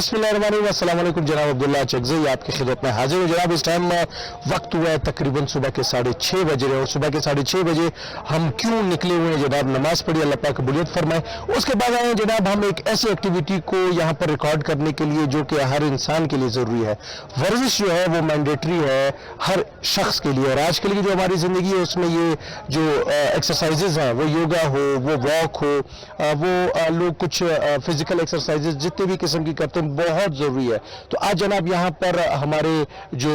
बिस्मिल्लाहिर्रहमानिर्रहीम, अस्सलाम वालेकुम। जनाब अब्दुल्ला चकज़ई आपकी खिदमत में हाजिर हूँ। जनाब इस टाइम वक्त हुआ है तकरीबन सुबह के 6:30 बजे और सुबह के 6:30 बजे हम क्यों निकले हुए हैं जनाब? नमाज पढ़ी, अल्लाह पाक कबूलियत फरमाए। उसके बाद आए जनाब हम एक ऐसी एक्टिविटी को यहाँ पर रिकॉर्ड करने के लिए जो कि हर इंसान के लिए ज़रूरी है। वर्जिश जो है वो मैंडेटरी है हर शख्स के लिए, और आज के लिए जो हमारी ज़िंदगी है उसमें ये जो एक्सरसाइजेज हैं, वो योगा हो, वो वॉक हो, वो लोग कुछ फिजिकल एक्सरसाइजेज जितने भी किस्म की करते हैं, बहुत ज़रूरी है। तो आज जनाब यहाँ पर हमारे जो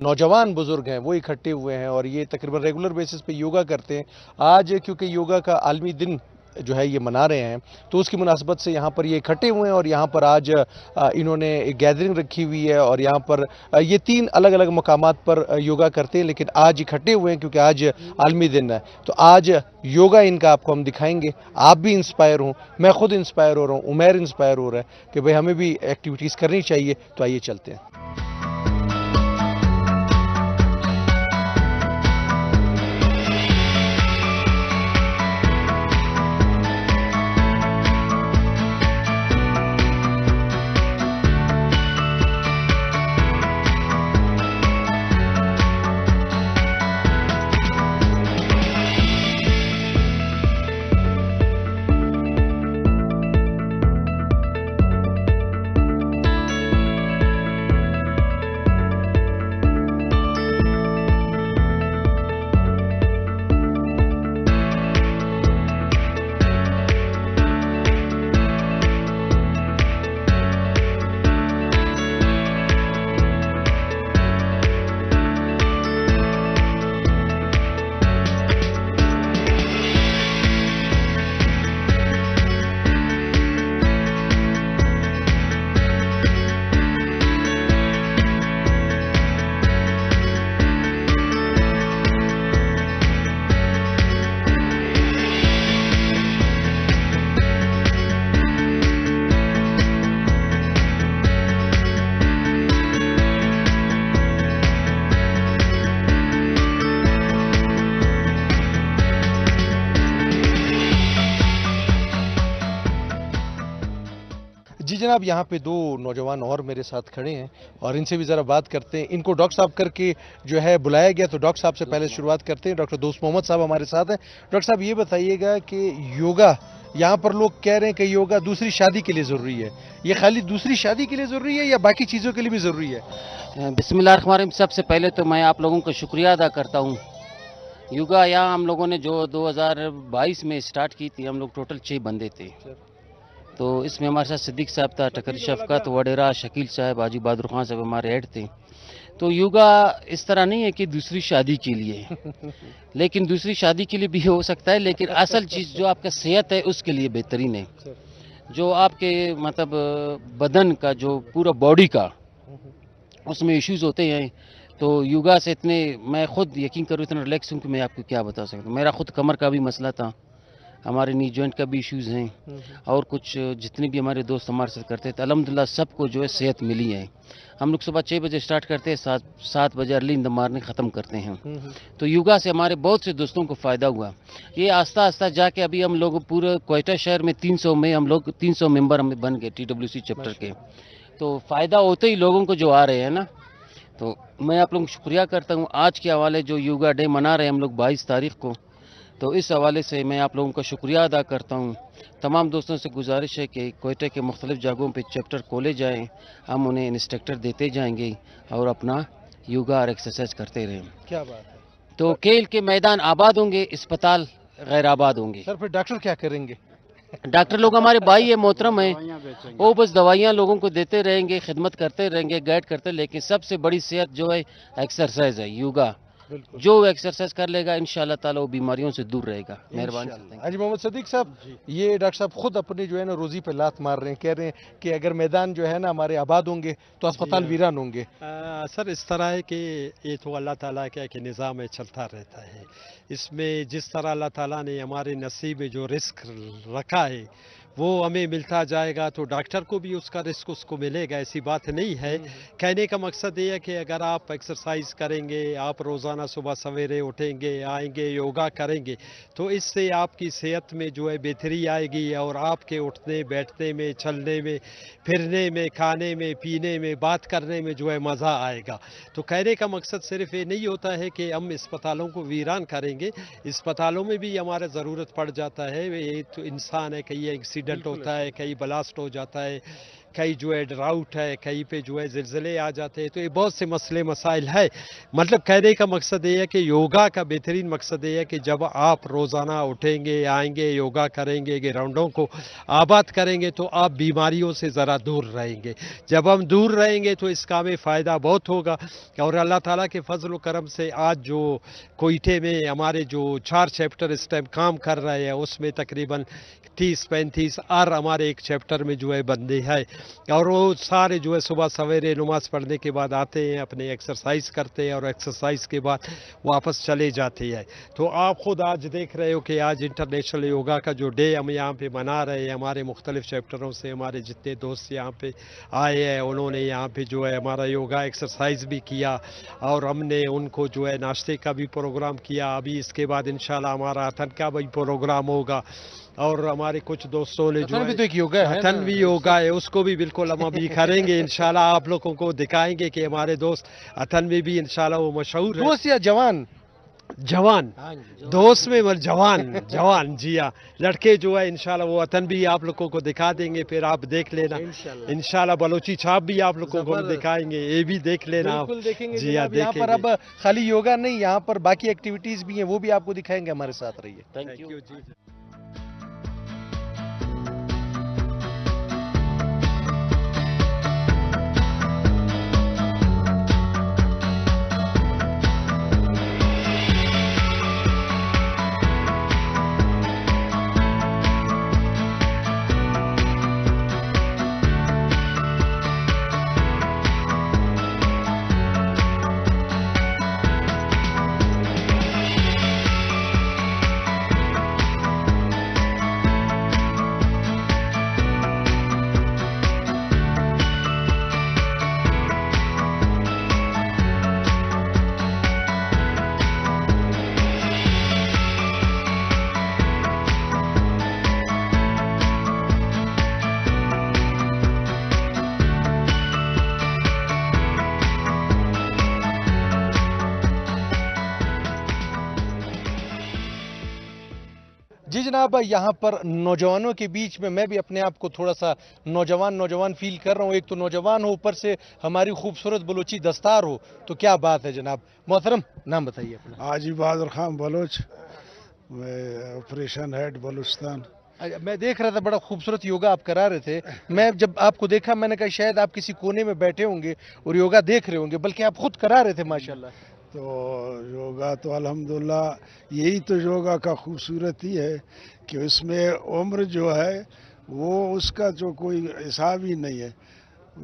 नौजवान बुजुर्ग हैं वो इकट्ठे हुए हैं और ये तकरीबन रेगुलर बेसिस पे योगा करते हैं। आज क्योंकि योगा का आलमी दिन जो है ये मना रहे हैं, तो उसकी मुनासबत से यहाँ पर ये इकट्ठे हुए हैं और यहाँ पर आज इन्होंने एक गैदरिंग रखी हुई है और यहाँ पर ये 3 अलग अलग मकामात पर योगा करते हैं, लेकिन आज इकट्ठे हुए हैं क्योंकि आज आलमी दिन है। तो आज योगा इनका आपको हम दिखाएंगे। आप भी इंस्पायर हों, मैं खुद इंस्पायर हो रहा हूँ, उमैर इंस्पायर हो रहा है कि भाई हमें भी एक्टिविटीज़ करनी चाहिए। तो आइए चलते हैं। जी जनाब, यहाँ पे 2 नौजवान और मेरे साथ खड़े हैं और इनसे भी ज़रा बात करते हैं। इनको डॉक्टर साहब करके जो है बुलाया गया, तो डॉक्टर साहब से पहले शुरुआत करते हैं। डॉक्टर दोस्त मोहम्मद साहब हमारे साथ हैं। डॉक्टर साहब ये बताइएगा कि योगा, यहाँ पर लोग कह रहे हैं कि योगा दूसरी शादी के लिए ज़रूरी है, ये खाली दूसरी शादी के लिए ज़रूरी है या बाकी चीज़ों के लिए भी ज़रूरी है? बिस्मिल्लाहिर्रहमानिर्रहीम। सबसे पहले तो मैं आप लोगों का शुक्रिया अदा करता हूँ। योगा यहाँ हम लोगों ने जो 2022 में स्टार्ट की थी, हम लोग टोटल 6 बंदे थे। तो इसमें हमारे साथ सिद्दीक साहब था, टकरी शफकत, वडेरा, शकील साहब, हाजी बहादुर खान साहब हमारे हेड थे। तो योगा इस तरह नहीं है कि दूसरी शादी के लिए लेकिन दूसरी शादी के लिए भी हो सकता है, लेकिन असल चीज़ जो आपका सेहत है उसके लिए बेहतरीन है। जो आपके मतलब बदन का जो पूरा बॉडी का उसमें इश्यूज़ होते हैं, तो योगा से इतने, मैं खुद यकीन करूँ इतना रिलैक्स हूँ कि मैं आपको क्या बता सकता हूँ। मेरा खुद कमर का भी मसला था, हमारे नी जॉइंट का भी इश्यूज़ हैं और कुछ जितने भी हमारे दोस्त हमारे साथ करते थे, अल्हम्दुलिल्लाह सबको जो है सेहत मिली है। हम लोग सुबह 6 बजे स्टार्ट करते हैं, 7 बजे अर्ली इन द मॉर्निंग ख़त्म करते हैं। तो योगा से हमारे बहुत से दोस्तों को फ़ायदा हुआ। ये आस्ता आस्ता जाके अभी हम लोग पूरे क्वेटा शहर में 300 में हम लोग 300 मेंबर हमें बन गए TWC चैप्टर के। तो फ़ायदा होते ही लोगों को जो आ रहे हैं ना, तो मैं आप लोगों को शुक्रिया करता हूँ। आज के हवाले जो योगा डे मना रहे हैं हम लोग 22 तारीख को, तो इस हवाले से मैं आप लोगों का शुक्रिया अदा करता हूँ। तमाम दोस्तों से गुजारिश है कि कोयटे के मुख्तलिफ़ जगहों पे चैप्टर खोले जाएँ, हम उन्हें इंस्ट्रक्टर देते जाएंगे और अपना योगा और एक्सरसाइज करते रहें। क्या बात है। तो खेल के मैदान आबाद होंगे, अस्पताल गैर आबाद होंगे। सर फिर डॉक्टर क्या करेंगे? डॉक्टर लोग हमारे भाई है, मोहतरम है, वो बस दवाइयाँ लोगों को देते रहेंगे, खिदमत करते रहेंगे, गाइड करते, लेकिन सबसे बड़ी सेहत जो है एक्सरसाइज है, योगा। जो एक्सरसाइज कर लेगा इंशाल्लाह ताला वो बीमारियों से दूर रहेगा। मेहरबानी। हाजी मोहम्मद सिद्दीक साहब, ये डॉक्टर साहब खुद अपनी जो है ना रोजी पे लात मार रहे हैं, कह रहे हैं कि अगर मैदान जो है ना हमारे आबाद होंगे तो अस्पताल वीरान होंगे। सर इस तरह है कि ये तो अल्लाह ताला का एक निज़ाम में चलता रहता है। इसमें जिस तरह अल्लाह ताला ने हमारे नसीब में जो रिस्क रखा है वो हमें मिलता जाएगा तो डॉक्टर को भी उसका रिस्क उसको मिलेगा, ऐसी बात नहीं है। कहने का मकसद ये है कि अगर आप एक्सरसाइज करेंगे, आप रोज़ाना सुबह सवेरे उठेंगे, आएंगे, योगा करेंगे, तो इससे आपकी सेहत में जो है बेहतरी आएगी और आपके उठने बैठने में, चलने में, फिरने में, खाने में, पीने में, बात करने में जो है मज़ा आएगा। तो कहने का मकसद सिर्फ ये नहीं होता है कि हम अस्पतालों को वीरान करेंगे, अस्पतालों में भी हमारे ज़रूरत पड़ जाता है। ये तो इंसान है, कहीं एक्सीडेंट होता है, कहीं ब्लास्ट हो जाता है, कहीं जो है ड्राउट है, कहीं पे जो है ज़िलज़ले आ जाते हैं, तो ये बहुत से मसले मसाइल है। मतलब कहने का मकसद ये है कि योगा का बेहतरीन मकसद ये है कि जब आप रोज़ाना उठेंगे, आएंगे, योगा करेंगे, ग्राउंडों को आबाद करेंगे, तो आप बीमारियों से ज़रा दूर रहेंगे। जब हम दूर रहेंगे तो इसका हमें फ़ायदा बहुत होगा। और अल्लाह ताला के फजल व करम से आज जो कोयटे में हमारे जो 4 चैप्टर इस टाइम काम कर रहे हैं, उसमें तकरीबन 30-35 और हमारे एक चैप्टर में जो है बंदे हैं, और वो सारे जो है सुबह सवेरे नमाज पढ़ने के बाद आते हैं, अपने एक्सरसाइज करते हैं और एक्सरसाइज के बाद वापस चले जाते हैं। तो आप खुद आज देख रहे हो कि आज इंटरनेशनल योगा का जो डे हम यहाँ पे मना रहे हैं, हमारे मुख्तलिफ चैप्टरों से हमारे जितने दोस्त यहाँ पे आए हैं, उन्होंने यहाँ पे जो है हमारा योगा एक्सरसाइज भी किया और हमने उनको जो है नाश्ते का भी प्रोग्राम किया। अभी इसके बाद इंशाल्लाह हमारा अथन का भी प्रोग्राम होगा, और हमारे कुछ दोस्तों ने जो अथन भी है तो एक योगा है अथन ना? भी योगा है, उसको भी बिल्कुल हम अभी करेंगे इंशाल्लाह। आप लोगों को दिखाएंगे कि हमारे दोस्त अथन में भी इंशाल्लाह वो मशहूर है। दोस्त या जवान? जवान दोस्त में मर जवान जवान जी हाँ, लड़के जो है इंशाल्लाह वो अथन भी आप लोगों को दिखा देंगे, फिर आप देख लेना इंशाल्लाह। बलोची छाप भी आप लोगों को हम जबरदस्त। दिखाएंगे, ये भी देख लेना आप। बिल्कुल देखेंगे जी हाँ, जनाब। यहाँ पर देखेंगे। अब खाली योगा नहीं, यहाँ पर बाकी एक्टिविटीज भी हैं, वो भी आपको दिखाएंगे। हमारे साथ रहिए। Thank you. जी। जी जनाब, यहाँ पर नौजवानों के बीच में मैं भी अपने आप को थोड़ा सा नौजवान फील कर रहा हूँ। एक तो नौजवान हो, ऊपर से हमारी खूबसूरत बलोची दस्तार हो, तो क्या बात है जनाब। मोहतरम, नाम बताइए अपना। हाजी बहादुर खान बलोच, मैं ऑपरेशन हेड बलूचिस्तान। मैं देख रहा था बड़ा खूबसूरत योगा आप करा रहे थे। मैं जब आपको देखा मैंने कहा शायद आप किसी कोने में बैठे होंगे और योगा देख रहे होंगे, बल्कि आप खुद करा रहे थे माशाल्लाह। तो योगा तो अल्हम्दुलिल्लाह यही तो योगा का खूबसूरती है कि उसमें उम्र जो है वो उसका जो कोई हिसाब ही नहीं है।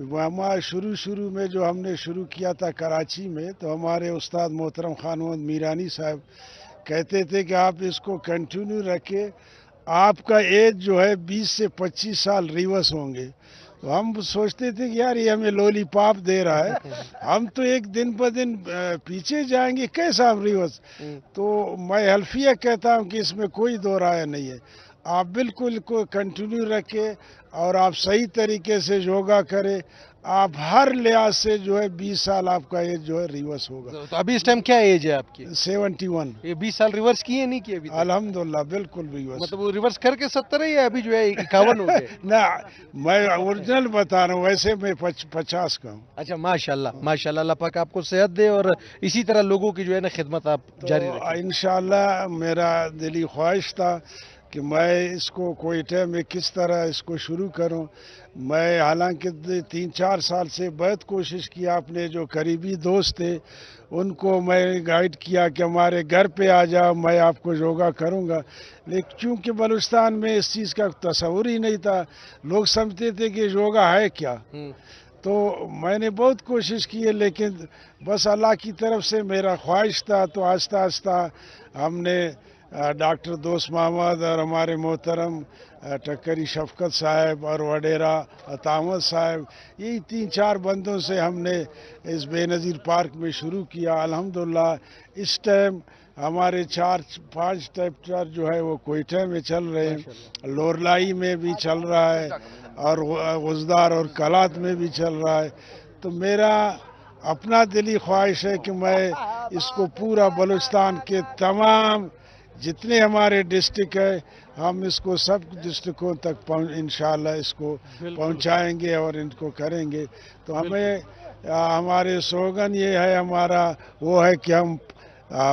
हमारा शुरू में जो हमने शुरू किया था कराची में, तो हमारे उस्ताद मोहतरम खान मोहम्मद मीरानी साहब कहते थे कि आप इसको कंटिन्यू रखें, आपका एज जो है 20 से 25 साल रिवर्स होंगे। तो हम सोचते थे कि यार ये हमें लॉलीपॉप दे रहा है, हम तो एक दिन ब दिन पीछे जाएंगे, कैसा हम रिवर्स। तो मैं हल्फिया कहता हूँ कि इसमें कोई दो राय नहीं है। आप बिल्कुल को कंटिन्यू रखें और आप सही तरीके से योगा करें, आप हर लिहाज से जो है 20 साल आपका एज जो है रिवर्स होगा। तो अभी इस टाइम क्या एज है आपकी? 71। ये 20 साल रिवर्स किए नहीं किए अभी तक? अल्हम्दुलिल्लाह बिल्कुल रिवर्स। मतलब वो रिवर्स करके 70 है या अभी जो है 51 हो गए? ना, मैं ओरिजिनल बता रहा हूँ, वैसे मैं 50 का हूँ। अच्छा, माशाल्लाह माशाल्लाह, अल्लाह पाक आपको सेहत दे और इसी तरह लोगों की जो है ना खिदमत आप जारी रखें। तो इंशाल्लाह मेरा दिली ख्वाहिश था कि मैं इसको कोयटे में किस तरह इसको शुरू करूं। मैं हालांकि 3-4 साल से बहुत कोशिश किया, अपने जो करीबी दोस्त थे उनको मैं गाइड किया कि हमारे घर पे आ जाओ, मैं आपको योगा करूंगा। लेकिन चूंकि बलूचिस्तान में इस चीज़ का तस्वुर ही नहीं था, लोग समझते थे कि योगा है क्या। तो मैंने बहुत कोशिश की है, लेकिन बस अल्लाह की तरफ से मेरा ख्वाहिश था, तो आहिस्ता आहिस्ता हमने डॉक्टर दोस्त मोहम्मद और हमारे मोहतरम टक्करी शफकत साहब और वडेरा अतामत साहब, यही 3-4 बंदों से हमने इस बेनज़ीर पार्क में शुरू किया। अल्हम्दुलिल्लाह इस टाइम हमारे 4-5 चैप्टर जो है वो कोयटा में चल रहे हैं, लोरलाई में भी चल रहा है और गुजदार और कलात में भी चल रहा है। तो मेरा अपना दिली ख्वाहिश है कि मैं इसको पूरा बलूचिस्तान के तमाम जितने हमारे डिस्ट्रिक्ट है, हम इसको सब डिस्ट्रिक्टों तक इंशाल्लाह इसको पहुंचाएंगे और इनको करेंगे। तो हमें हमारे स्लोगन ये है, हमारा वो है कि हम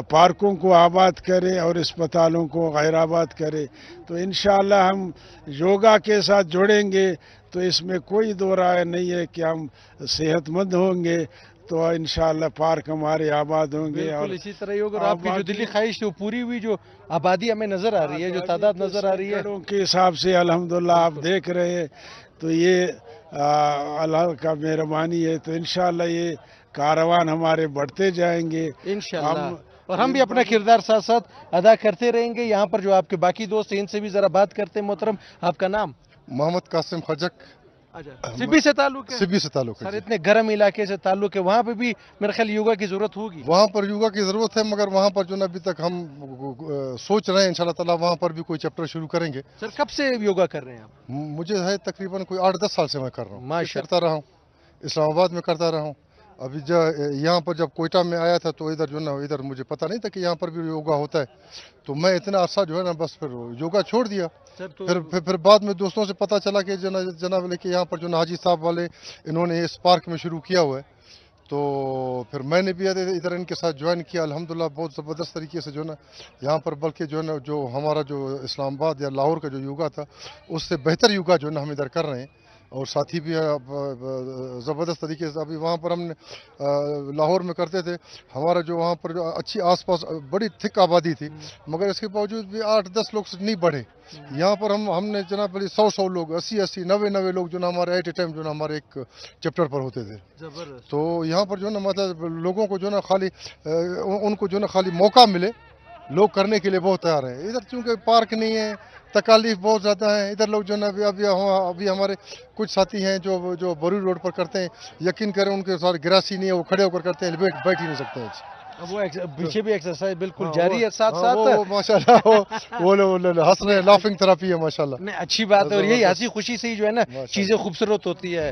पार्कों को आबाद करें और अस्पतालों को गैर आबाद करें। तो इंशाल्लाह हम योगा के साथ जुड़ेंगे तो इसमें कोई दो राय नहीं है कि हम सेहतमंद होंगे, तो इंशाल्लाह पार्क हमारे आबाद होंगे। और इसी तरह होगा। और आपकी जो दिली ख्वाहिश है वो पूरी हुई, जो आबादी हमें नजर आ रही है, जो तादाद नजर आ रही है के हिसाब से अल्हम्दुलिल्लाह आप देख रहे हैं, तो ये अल्लाह का मेहरबानी है। तो इंशाल्लाह ये कारवान हमारे बढ़ते जाएंगे इंशाल्लाह, और हम भी अपना किरदार साथ साथ अदा करते रहेंगे। यहाँ पर जो आपके बाकी दोस्त हैं इनसे भी जरा बात करते हैं। मोहतरम, आपका नाम? मोहम्मद कासिम खजक, सिब्बी से ताल्लुक है? सिब्बी से ताल्लुक है सर, जी। इतने गर्म इलाके से ताल्लुक है, वहाँ पे भी मेरे ख्याल योगा की जरूरत होगी। वहाँ पर योगा की ज़रूरत है, मगर वहाँ पर जो ना अभी तक हम सोच रहे हैं इंशाल्लाह ताला वहाँ पर भी कोई चैप्टर शुरू करेंगे। सर, कब से योगा कर रहे हैं आप? मुझे है तकरीबन कोई 8-10 साल से मैं कर रहा हूँ। माशाअल्लाह। करता रहा हूँ, इस्लामाबाद में करता रहा हूँ। अभी यहाँ पर जब कोयटा में आया था तो इधर जो ना इधर मुझे पता नहीं था कि यहाँ पर भी योगा होता है, तो मैं इतना अरसा जो है ना बस फिर योगा छोड़ दिया। सर, तो फिर बाद में दोस्तों से पता चला कि जनाब लेके यहाँ पर जो ना हाजी साहब वाले इन्होंने इस पार्क में शुरू किया हुआ है, तो फिर मैंने भी इधर इनके साथ ज्वाइन किया। अल्हम्दुलिल्लाह बहुत ज़बरदस्त तरीके से जो ना यहाँ पर, बल्कि जो है ना जो हमारा जो इस्लामाबाद या लाहौर का जो योगा था उससे बेहतर योगा जो है ना हम इधर कर रहे हैं। और साथी भी ज़बरदस्त तरीके से अभी वहाँ पर हमने लाहौर में करते थे, हमारा जो वहाँ पर जो अच्छी आसपास बड़ी थिक आबादी थी, मगर इसके बावजूद भी 8-10 लोग नहीं बढ़े। यहाँ पर हमने जनाब 100 लोग, 80, 90 लोग जो ना हमारे एट ए टाइम जो ना हमारे एक चैप्टर पर होते थे। जबरदस्त। तो यहाँ पर जो ना मतलब लोगों को जो ना खाली उनको जो ना खाली मौका मिले, लोग करने के लिए बहुत तैयार हैं। इधर चूँकि पार्क नहीं है, तकालीफ बहुत ज़्यादा है, इधर लोग जो ना अभी हमारे कुछ साथी हैं जो बरूई रोड पर करते हैं, यकीन करें उनके साथ गिरासी नहीं है, वो खड़े होकर करते हैं, बैठ ही नहीं सकते हैं। अब वो पीछे भी एक्सरसाइज बिल्कुल जारी है साथ साथ। वो माशाल्लाह वो लोग हंस रहे हैं, लाफिंग थेरेपी है माशाल्लाह। नहीं, अच्छी बात है, और यही हंसी खुशी से ही जो है ना चीजें खूबसूरत होती है।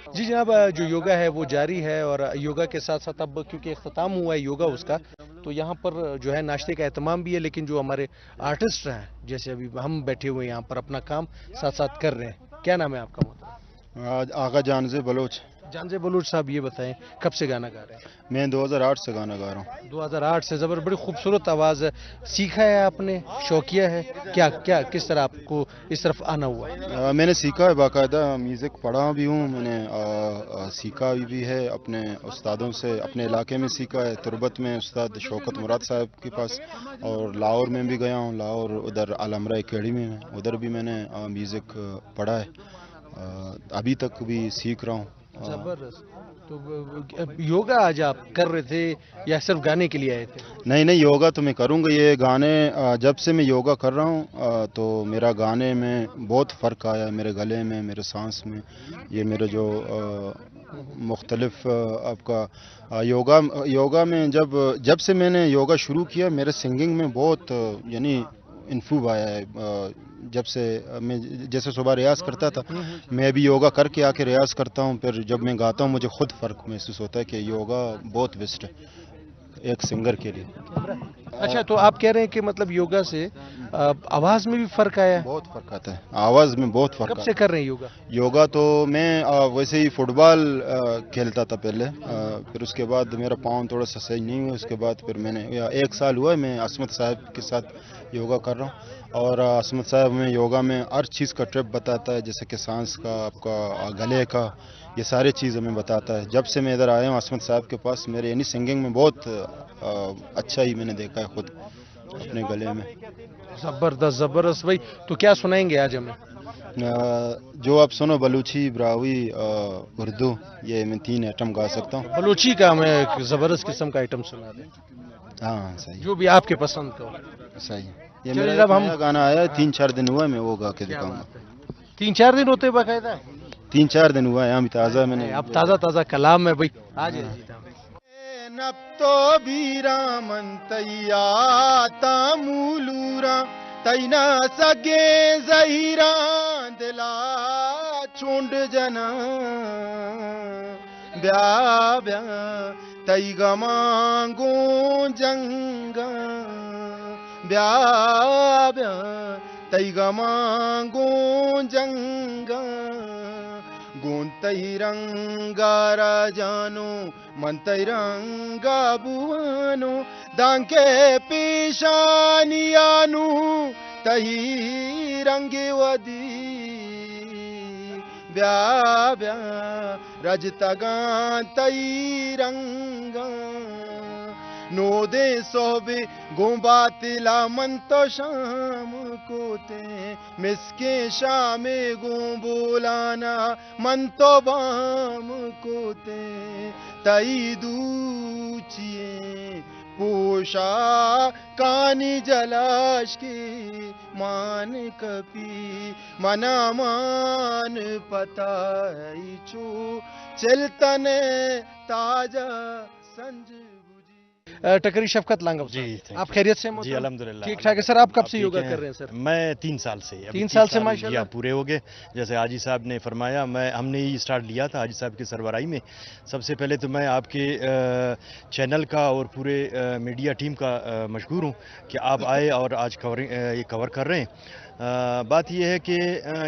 जी जनाब, जो योगा है वो जारी है, और योगा के साथ साथ अब क्योंकि इख्तिताम हुआ है योगा उसका, तो यहाँ पर जो है नाश्ते का एहतमाम भी है। लेकिन जो हमारे आर्टिस्ट हैं, जैसे अभी हम बैठे हुए हैं यहाँ पर अपना काम साथ साथ कर रहे हैं। क्या नाम है आपका? आज आगा जानजे बलोच। जानजे बलूच साहब, ये बताएं कब से गाना गा रहे हैं? मैं 2008 से गाना गा रहा हूँ। 2008 से। जबर, बड़ी खूबसूरत आवाज़ है। सीखा है आपने, शौकिया है क्या क्या, किस तरह आपको इस तरफ आना हुआ? मैंने सीखा है, बाकायदा म्यूज़िक पढ़ा भी हूँ मैंने, सीखा भी है अपने उस्तादों से। अपने इलाके में सीखा है, तुरबत में उस्ताद शौकत मुराद साहब के पास, और लाहौर में भी गया हूँ। लाहौर उधर अलमरा एकेडमी में, उधर भी मैंने म्यूज़िक पढ़ा है, अभी तक भी सीख रहा हूँ। जबरदस्त। तो योगा आज आप कर रहे थे या सिर्फ गाने के लिए आए थे? नहीं, योगा तो मैं करूँगा। ये गाने जब से मैं योगा कर रहा हूँ तो मेरा गाने में बहुत फ़र्क आया है, मेरे गले में, मेरे सांस में। ये मेरे जो मुख्तलिफ आपका योगा में जब से मैंने योगा शुरू किया, मेरे सिंगिंग में बहुत यानी इन्फ्रूव आया है। जब से मैं जैसे सुबह रियाज़ करता था, मैं अभी योगा करके आके रियाज़ करता हूँ, फिर जब मैं गाता हूँ मुझे खुद फ़र्क महसूस होता है कि योगा बहुत बेस्ट है। एक सिंगर के लिए। अच्छा, तो आप कह रहे हैं कि मतलब योगा से आवाज में भी फर्क आया है? बहुत फ़र्क आता है, आवाज़ में बहुत फ़र्क कब आता से कर रहे हैं योगा? है। योगा तो मैं वैसे ही फुटबॉल खेलता था पहले, फिर उसके बाद मेरा पाँव थोड़ा सा सही नहीं हुआ, उसके बाद फिर मैंने 1 साल हुआ है मैं असमत साहब के साथ योगा कर रहा हूँ। और असमत साहब में योगा में हर चीज़ का ट्रिप बताता है, जैसे कि सांस का, आपका गले का, ये सारे चीज़ हमें बताता है। जब से मैं इधर आया हूँ असमत साहब के पास, मेरे यानी सिंगिंग में बहुत अच्छा ही मैंने देखा है खुद अपने गले में। जबरदस्त जबरदस्त भाई। तो क्या सुनाएंगे आज हमें? जो आप सुनो, बलूची, ब्रावी, उर्दू, ये मैं 3 आइटम गा सकता हूँ। बलूची का हमें एक जबरदस्त किस्म का आइटम सुना दें, हाँ सही जो भी आपके पसंद का हो। सही। ये चलिए, मेरा जब एक हम- नया गाना आया है, 3-4 दिन हुआ है, मैं वो गा के दिखाऊंगा। 3-4 दिन होते बाकायदा? 3-4 दिन हुआ है, अभी ताज़ा मैंने। अब ताज़ा ताज़ा कलाम है भाई, आ जाइए। नब तो बीरा मंतैया तामूलूरा तैना सगे जहीरा दिला चुंड जना ब्या ब्या तई गमांगो जंगा ब्या ब्या तई गमांगो जंगा गोंतैरंगा राजानो मंतैरंगा बुआनो दांके पेशानियानु तही रंगे वदी ब्या ब्या रजतगा तई रंगा नो दे सोबे गोबातिला मन तो शाम कोते मिसके शामे गो बोलाना मन तो बाम कोते तई दूचिए पोषा कानी जलाश के मान कपी मना मान पताई चो चलतने ताजा संज टकरी शफकत लांगव जी, साहब, thank आप you. खैरियत से? जी अल्हम्दुलिल्लाह ठीक ठाक है सर। आप कब से ठीक योगा है। कर रहे हैं सर? मैं 3 साल से, अभी 3 साल से, 3 माशाल्लाह। पूरे हो गए। जैसे हाजी साहब ने फरमाया, हमने ही स्टार्ट लिया था हाजी साहब की सरबराही में। सबसे पहले तो मैं आपके चैनल का और पूरे मीडिया टीम का मशकूर हूँ कि आप आए और आज ये कवर कर रहे हैं। बात यह है कि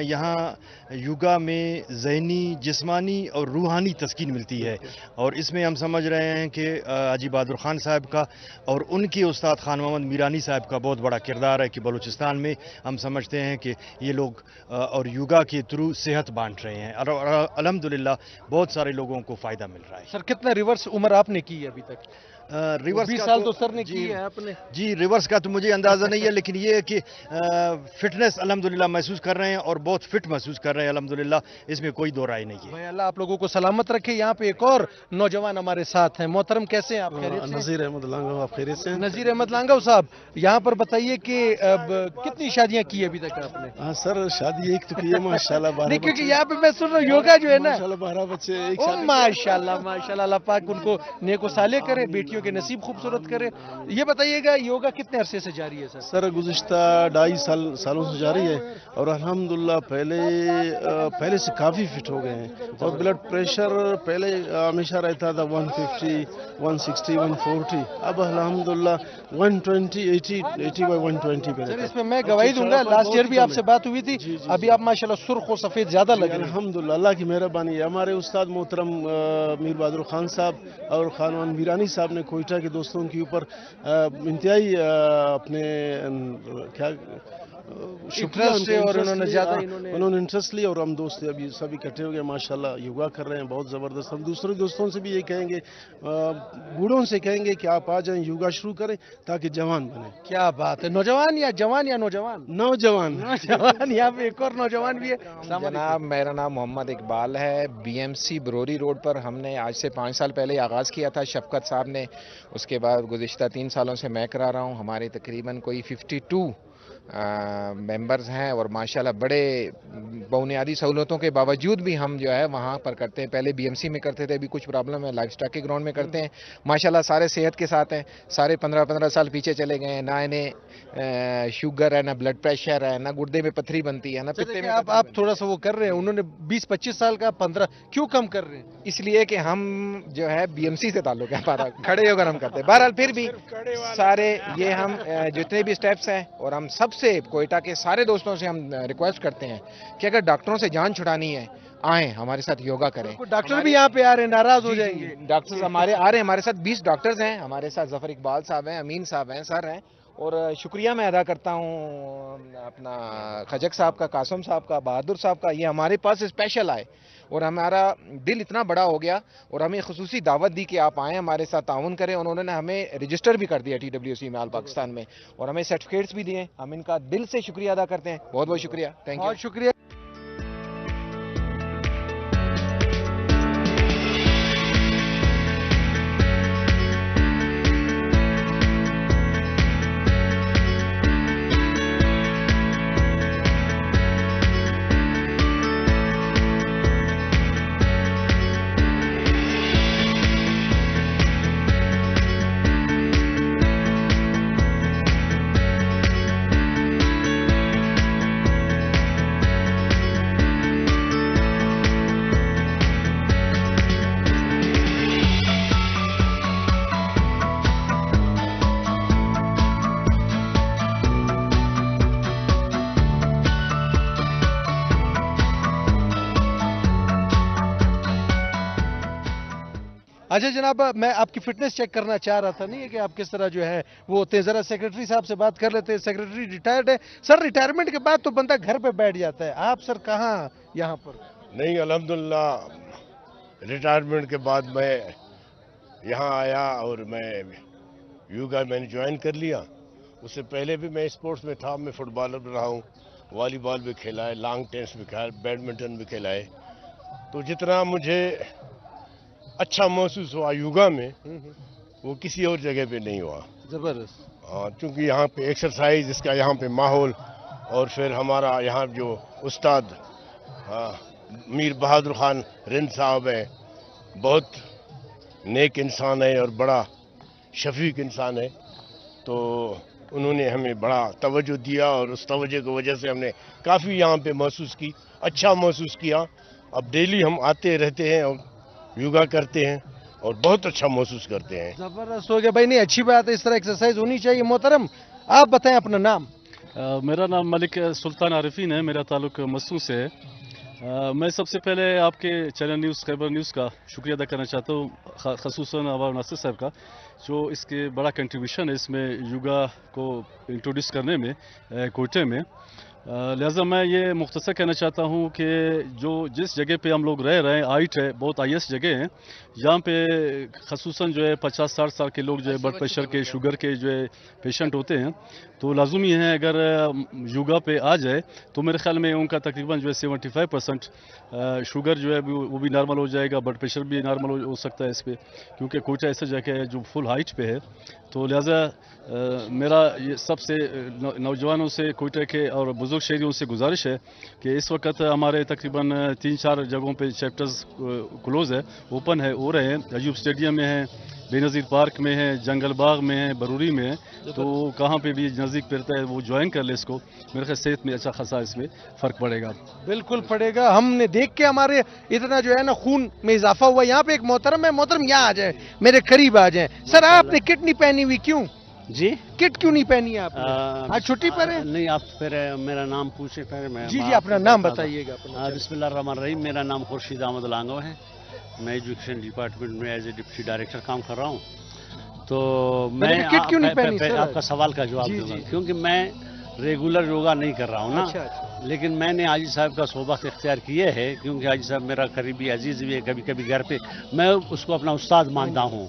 यहाँ योगा में ज़हनी, जिस्मानी और रूहानी तस्कीन मिलती है, और इसमें हम समझ रहे हैं कि हाजी बहादुर खान साहब का और उनके उस्ताद खान मोहम्मद मीरानी साहब का बहुत बड़ा किरदार है कि बलूचिस्तान में हम समझते हैं कि ये लोग और योगा के थ्रू सेहत बांट रहे हैं, और अल्हम्दुलिल्लाह बहुत सारे लोगों को फ़ायदा मिल रहा है। सर, कितना रिवर्स उम्र आपने की है अभी तक? रिवर्स 20 का साल तो सर ने जी, की है आपने। जी रिवर्स का तो मुझे अंदाज़ा नहीं है, लेकिन ये है कि फिटनेस अल्हम्दुलिल्लाह महसूस कर रहे हैं और बहुत फिट महसूस कर रहे हैं अल्हम्दुलिल्लाह, इसमें कोई दो राय नहीं है। भाई अल्लाह आप लोगों को सलामत रखे। यहाँ पे एक और नौजवान हमारे साथ हैं। मोहतरम, कैसे हैं आप? खैरियत से? नज़ीर अहमद लांगव, आप खैरियत से? नज़ीर अहमद लांगव साहब, यहाँ पर बताइए कि अब कितनी शादियाँ की अभी तक आपने? हाँ सर, शादी एक तो की है माशाल्लाह, 12 नहीं, क्योंकि यहाँ पे मैं सुन रहा हूँ योगा जो है ना, माशाल्लाह 12 बच्चे एक ओ शादी। माशाल्लाह माशाल्लाह, अल्लाह पाक उनको नेको साले करे, बेटियों के नसीब खूबसूरत करे। ये बताइएगा, योगा कितने अरसे से जारी है सर? सर गुज़िश्ता 2.5 सालों से जारी है, और अल्हम्दुलिल्लाह पहले से काफ़ी फिट हो गए हैं। और ब्लड प्रेशर पहले हमेशा रहता था 150, 160, 140, अब अल्हम्दुलिल्लाह 120, 80/120 पे सर, रहता है। इसमें मैं गवाही दूंगा, लास्ट ईयर भी आपसे बात हुई थी, जी, जी, अभी आप माशाल्लाह सुर्ख और सफेद ज्यादा लग रहे हैं। अल्हम्दुलिल्लाह, अल्लाह की मेहरबानी है। हमारे उस्ताद मोहतरम मीर बहादुर खान साहब और खानवान मीरानी साहब ने कोयटा के दोस्तों के ऊपर इंतहाई अपने क्या शुक्रिया इंटरेस्ट से, और उन्होंने ज्यादा उन्होंने इंटरेस्ट लिया, और हम दोस्त अभी सब इकट्ठे हो गए माशाल्लाह, योगा कर रहे हैं बहुत ज़बरदस्त। हम दूसरे दोस्तों से भी ये कहेंगे, बूढ़ों से कहेंगे कि आप आ जाएं, योगा शुरू करें ताकि जवान बने। क्या बात है। नौजवान या जवान या नौजवान? नौजवान। नौजवान। यहाँ पे एक और नौजवान भी है। जनाब, मेरा नाम मोहम्मद इकबाल है। BMC बरोरी रोड पर हमने आज से 5 साल पहले आगाज़ किया था, शफकत साहब ने। उसके बाद गुज़िश्ता 3 सालों से मैं करा रहा हूँ। हमारे तकरीबन कोई 52 मेंबर्स हैं और माशाल्लाह बड़े बुनियादी सहूलतों के बावजूद भी हम जो है वहाँ पर करते हैं। पहले बीएमसी में करते थे, अभी कुछ प्रॉब्लम है, लाइफ स्टॉक के ग्राउंड में करते हैं। माशाल्लाह सारे सेहत के साथ हैं, सारे 15-15 साल पीछे चले गए हैं, ना इन्हें शुगर है, ना ब्लड प्रेशर है, ना गुर्दे में पथरी बनती है, ना पित्ते में आप थोड़ा सा वो कर रहे हैं, उन्होंने 20-25 साल का 15 क्यों कम कर रहे हैं? इसलिए कि हम जो है बीएमसी से ताल्लुक है हमारा, खड़े होकर हम करते हैं। बहरहाल फिर भी सारे ये हम जितने भी स्टेप्स हैं, और हम सबसे कोयटा के सारे दोस्तों से हम रिक्वेस्ट करते हैं कि अगर डॉक्टरों से जान छुड़ानी है, आए हमारे साथ योगा करें। डॉक्टर भी यहाँ पे आ रहे हैं, नाराज हो जाएंगे। डॉक्टर्स हमारे आ रहे हैं, हमारे साथ 20 डॉक्टर्स हैं, हमारे साथ जफर इकबाल साहब हैं, अमीन साहब हैं, सर हैं। और शुक्रिया मैं अदा करता हूँ अपना खजक साहब का, कासम साहब का, बहादुर साहब का, ये हमारे पास स्पेशल आए और हमारा दिल इतना बड़ा हो गया और हमें खुसूसी दावत दी कि आप आएँ हमारे साथ ताउन करें। उन्होंने हमें रजिस्टर भी कर दिया TWC में, ऑल पाकिस्तान में, और हमें सर्टिफिकेट्स भी दिए। हम इनका दिल से शुक्रिया अदा करते हैं। बहुत बहुत शुक्रिया, थैंक यू। बहुत शुक्रिया। अच्छा जनाब, मैं आपकी फिटनेस चेक करना चाह रहा था, नहीं है कि आप किस तरह जो है वो होते हैं। जरा सेक्रेटरी साहब से बात कर लेते हैं। सेक्रेटरी रिटायर्ड है सर, रिटायरमेंट के बाद तो बंदा घर पे बैठ जाता है, आप सर कहाँ यहाँ पर? नहीं, अल्हम्दुलिल्लाह रिटायरमेंट के बाद मैं यहाँ आया और मैं योगा मैंने ज्वाइन कर लिया। उससे पहले भी मैं स्पोर्ट्स में था, मैं फुटबॉलर भी रहा हूँ, वॉलीबॉल भी खेला है, लॉन्ग टेनिस भी खेला, बैडमिंटन भी खेला है। तो जितना मुझे अच्छा महसूस हुआ योगा में, वो किसी और जगह पे नहीं हुआ। जबरदस्त। हाँ, क्योंकि यहाँ पे एक्सरसाइज, इसका यहाँ पे माहौल, और फिर हमारा यहाँ जो उस्ताद मीर बहादुर खान रिंद साहब हैं, बहुत नेक इंसान है और बड़ा शफीक इंसान है। तो उन्होंने हमें बड़ा तवज्जो दिया और उस तवज्जो की वजह से हमने काफ़ी यहाँ पे महसूस की, अच्छा महसूस किया। अब डेली हम आते रहते हैं और योगा करते हैं और बहुत अच्छा महसूस करते हैं। जबरदस्त हो गया भाई, नहीं अच्छी बात है, इस तरह एक्सरसाइज होनी चाहिए। मोहतरम आप बताएं अपना नाम। मेरा नाम मलिक सुल्तान आरिफीन है, मेरा ताल्लुक मस्सू से है। मैं सबसे पहले आपके चैनल न्यूज़, खैबर न्यूज़ का शुक्रिया अदा करना चाहता हूँ, ख़ुसूसन अवाब नासिर साहब का, जो इसके बड़ा कंट्रीब्यूशन है इसमें योगा को इंट्रोड्यूस करने में कोयटे में। लिहाजा मैं ये मुख्तसर कहना चाहता हूँ कि जो जिस जगह पे हम लोग रह रहे हैं, आइट है, बहुत हाईएस्ट जगह है, यहाँ पे ख़ुसूसन जो है 50-60 साल के लोग जो है ब्लड प्रेशर के, शुगर के जो है पेशेंट होते हैं। तो लाजमी है अगर योगा पे आ जाए तो मेरे ख्याल में उनका तकरीबन जो है 75% शुगर जो है वो भी नॉर्मल हो जाएगा, ब्लड प्रेशर भी नॉर्मल हो सकता है इस पर, क्योंकि कोयटा ऐसा जगह है जो फुल हाइट पे है। तो लिहाजा मेरा ये सबसे नौजवानों से, कोयटा के और बुजुर्ग शहरियों से गुजारिश है कि इस वक्त हमारे तकरीबन 3-4 जगहों पे चैप्टर्स क्लोज़ है, ओपन है, हो रहे हैं। अयूब स्टेडियम में है, बेनज़ीर पार्क में है, जंगल बाग में है, बरूरी में है। तो कहाँ पे भी नज़दीक पड़ता है वो ज्वाइन कर ले इसको, मेरे ख्याल सेहत में अच्छा खासा इसमें फ़र्क पड़ेगा। बिल्कुल पड़ेगा। हमने देख के हमारे इतना जो है ना खून में इजाफा हुआ। यहाँ पे एक मोहतरम है, मोहतरम यहाँ आ जाए, मेरे करीब आ जाए। सर आपने किट नहीं पहनी हुई, क्यों जी? किट क्यों नहीं पहनी है आपने? आज छुट्टी पर है? नहीं, आप फिर मेरा नाम पूछे फिर मैं। जी जी, अपना नाम बताइएगा। बिस्मिल्लाहिर्रहमानिर्रहीम, मेरा नाम खुर्शीद अहमद लांगो है। मैं एजुकेशन डिपार्टमेंट में एज ए डिप्टी डायरेक्टर काम कर रहा हूँ। तो मैं किट क्यों नहीं पहनी सर? आपका सवाल का जवाब दूंगा, क्योंकि मैं रेगुलर योगा नहीं कर रहा हूँ ना। अच्छा। लेकिन मैंने हाजी साहब का सोबत इख्तियार किए है, क्योंकि हाजी साहब मेरा करीबी अजीज़ भी है। कभी कभी घर पे मैं उसको अपना उस्ताद मानता हूँ,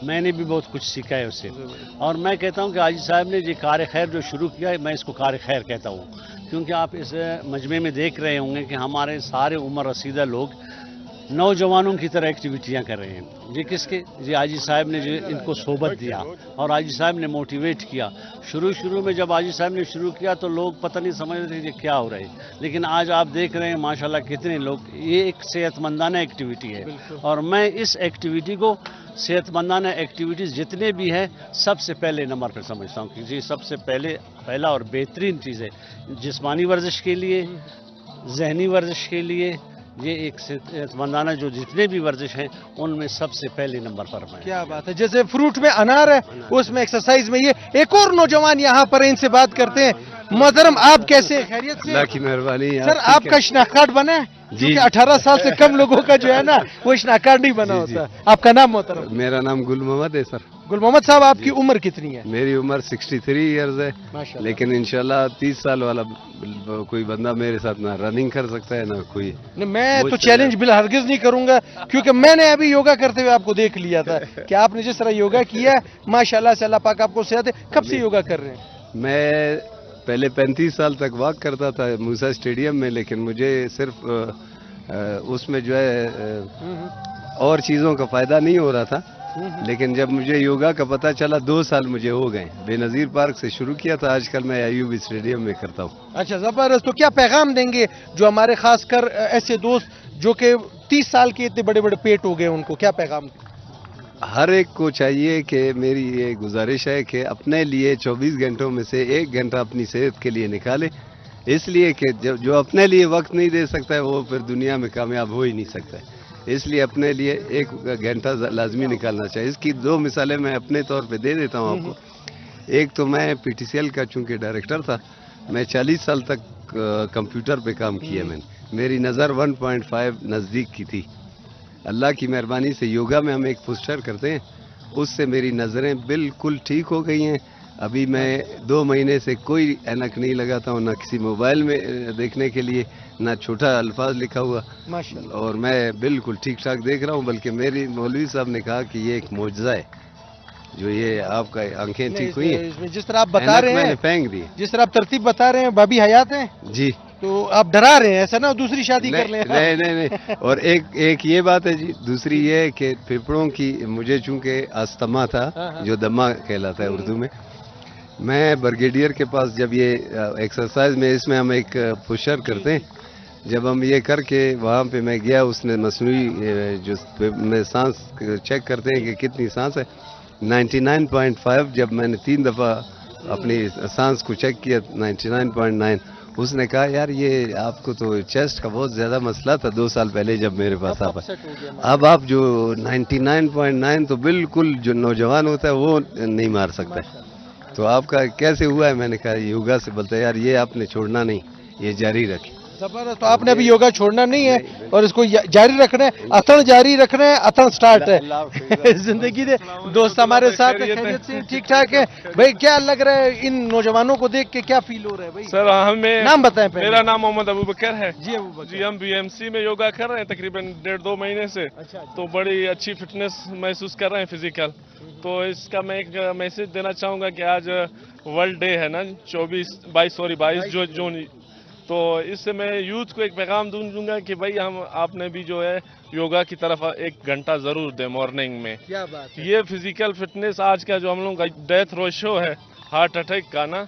मैंने भी बहुत कुछ सीखा है उससे। और मैं कहता हूँ कि हाजी साहब ने ये कार खैर जो शुरू किया है, मैं इसको कार खैर कहता हूँ। क्योंकि आप इस मजमे में देख रहे होंगे कि हमारे सारे उम्र रसीदा लोग नौजवानों की तरह एक्टिविटियां कर रहे हैं। ये किसके, ये हाजी साहब ने जो इनको सोबत दिया और हाजी साहब ने मोटिवेट किया। शुरू में जब हाजी साहब ने शुरू किया तो लोग पता नहीं समझ रहे थे कि क्या हो रहा है, लेकिन आज आप देख रहे हैं माशाल्लाह कितने लोग, ये एक सेहतमंदाना एक्टिविटी है। और मैं इस एक्टिविटी को, सेहतमंदाना एक्टिविटीज़ जितने भी हैं, सबसे पहले नंबर पर समझता हूँ कि ये सबसे पहला और बेहतरीन चीज़ है जिस्मानी वर्जिश के लिए, जहनी वर्जिश के लिए। ये एक सेहतमंदाना जो जितने भी वर्जिश हैं उनमें सबसे पहले नंबर पर मैं। क्या बात है, जैसे फ्रूट में अनार है उसमें एक्सरसाइज में ये। एक और नौजवान यहाँ पर, इनसे बात करते हैं। मोहतरम, आप कैसे हैं? खैरियत से? अल्लाह की मेहरबानी। सर, आपका शनाख्त कार्ड बना है? क्योंकि 18 साल से कम लोगों का जो है ना वो शनाख्त कार्ड नहीं बना होता। आपका नाम मोहतरम? मेरा नाम गुल मोहम्मद है सर। गुल मोहम्मद साहब, आपकी उम्र कितनी है? मेरी उम्र 63 इयर्स है, लेकिन इंशाल्लाह 30 साल वाला कोई बंदा मेरे साथ ना रनिंग कर सकता है ना कोई। मैं तो चैलेंज बिल हरगिज नहीं करूंगा, क्योंकि मैंने अभी योगा करते हुए आपको देख लिया था कि आपने जिस तरह योगा किया माशाल्लाह से, अल्लाह पाक आपको सेहत है। कब से योगा कर रहे हैं? मैं पहले 35 साल तक वॉक करता था मूसा स्टेडियम में, लेकिन मुझे सिर्फ उसमें जो है और चीज़ों का फ़ायदा नहीं हो रहा था। लेकिन जब मुझे योगा का पता चला, 2 साल मुझे हो गए। बेनज़ीर पार्क से शुरू किया था, आजकल मैं अयूबी स्टेडियम में करता हूँ। अच्छा, ज़बरदस्त। तो क्या पैगाम देंगे जो हमारे खासकर ऐसे दोस्त जो कि 30 साल के इतने बड़े बड़े पेट हो गए, उनको क्या पैगाम? हर एक को चाहिए कि, मेरी ये गुजारिश है कि अपने लिए 24 घंटों में से 1 घंटा अपनी सेहत के लिए निकाले, इसलिए कि जो अपने लिए वक्त नहीं दे सकता है वो फिर दुनिया में कामयाब हो ही नहीं सकता है। इसलिए अपने लिए 1 घंटा लाजमी निकालना चाहिए। इसकी 2 मिसालें मैं अपने तौर पे दे देता हूँ आपको। एक तो मैं PTCL का चूँकि डायरेक्टर था, मैं 40 साल तक कंप्यूटर पे काम किया मैंने। मेरी नज़र 1.5 नज़दीक की थी। अल्लाह की मेहरबानी से योगा में हम एक पोस्टर करते हैं, उससे मेरी नज़रें बिल्कुल ठीक हो गई हैं। अभी मैं 2 महीने से कोई ऐनक नहीं लगाता हूँ, ना किसी मोबाइल में देखने के लिए, ना छोटा अल्फाज लिखा हुआ, माशाल्लाह। और मैं बिल्कुल ठीक ठाक देख रहा हूँ। बल्कि मेरी मौलवी साहब ने कहा कि ये एक मौजज़ा है जो ये आपका आंखें ठीक हुई हैं। जिस तरह आप बता रहे हैं, फेंक दी, जिस तरह आप तरतीब बता रहे हैं, भाभी हयात हैं जी, तो आप डरा रहे हैं ऐसा ना दूसरी शादी कर लें? नहीं। और एक ये बात है जी, दूसरी ये है कि फेफड़ों की, मुझे चूंकि अस्थमा था जो दमा कहलाता है उर्दू में, मैं ब्रिगेडियर के पास जब ये एक्सरसाइज में, इसमें हम एक पुशर करते हैं, जब हम ये करके वहाँ पे मैं गया, उसने मसनूई जो में सांस चेक करते हैं कि कितनी सांस है, 99.5। जब मैंने 3 दफ़ा अपनी सांस को चेक किया 99.9, उसने कहा यार ये आपको तो चेस्ट का बहुत ज़्यादा मसला था 2 साल पहले जब मेरे पास आप, अब आप जो 99.9 तो बिल्कुल जो नौजवान होता है वो नहीं मार सकता है। तो आपका कैसे हुआ है? मैंने कहा योगा से। बोलता है यार ये आपने छोड़ना नहीं, ये जारी रखें। जबरदस्त। तो आपने अभी योगा छोड़ना नहीं है और इसको जारी रखना है, अतण जारी रखना है, अतण स्टार्ट है जिंदगी दे। दोस्त हमारे साथ खैरियत से ठीक ठाक है भाई? क्या लग रहा है इन नौजवानों को देख के, क्या फील हो रहा है भाई? सर हमें, नाम बताएं पहले। मेरा नाम मोहम्मद अबू बकर है जी। अबू बकर जी, हम BMC में योगा कर रहे हैं तकरीबन 1.5-2 महीने से। तो बड़ी अच्छी फिटनेस महसूस कर रहे हैं फिजिकल। तो इसका मैं एक मैसेज देना चाहूँगा कि आज वर्ल्ड डे है ना, 22 जून। तो इससे मैं यूथ को एक पैगाम दूंगा कि भाई आपने भी जो है योगा की तरफ 1 घंटा ज़रूर दें मॉर्निंग में। क्या बात है? ये फिजिकल फिटनेस आज का जो हम लोगों का डेथ रेशो है हार्ट अटैक का ना,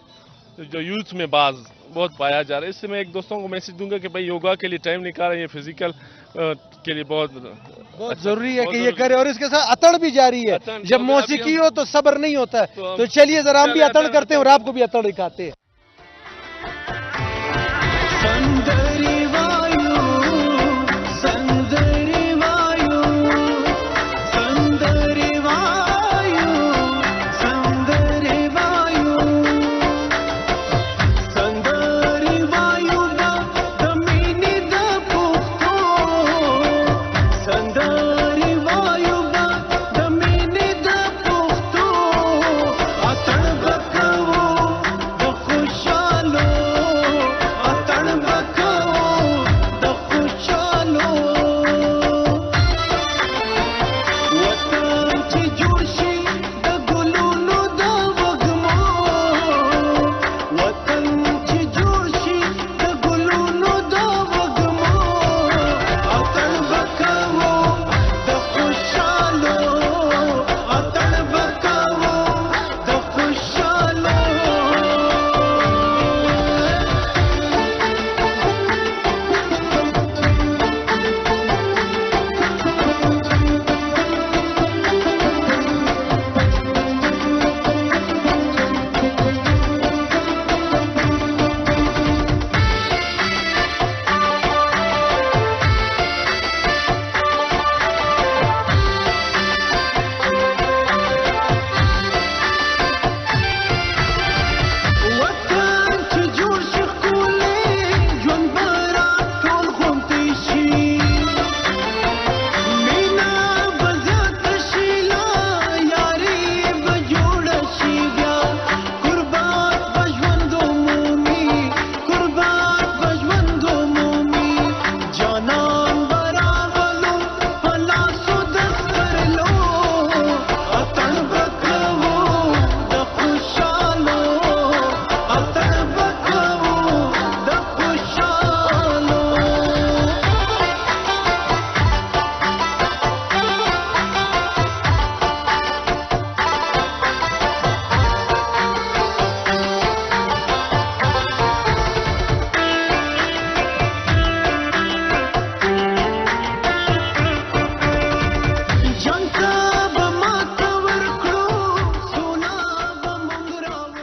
जो यूथ में बहुत पाया जा रहा है, इससे मैं एक दोस्तों को मैसेज दूंगा कि भाई योगा के लिए टाइम निकालें, ये फिजिकल के लिए बहुत जरूरी है कि ये करे। और इसके साथ अतड़ भी जारी है। जब मौसीकी हो तो सब्र नहीं होता है। तो चलिए जरा हम भी अतड़ करते हैं और आपको भी अतड़ दिखाते हैं।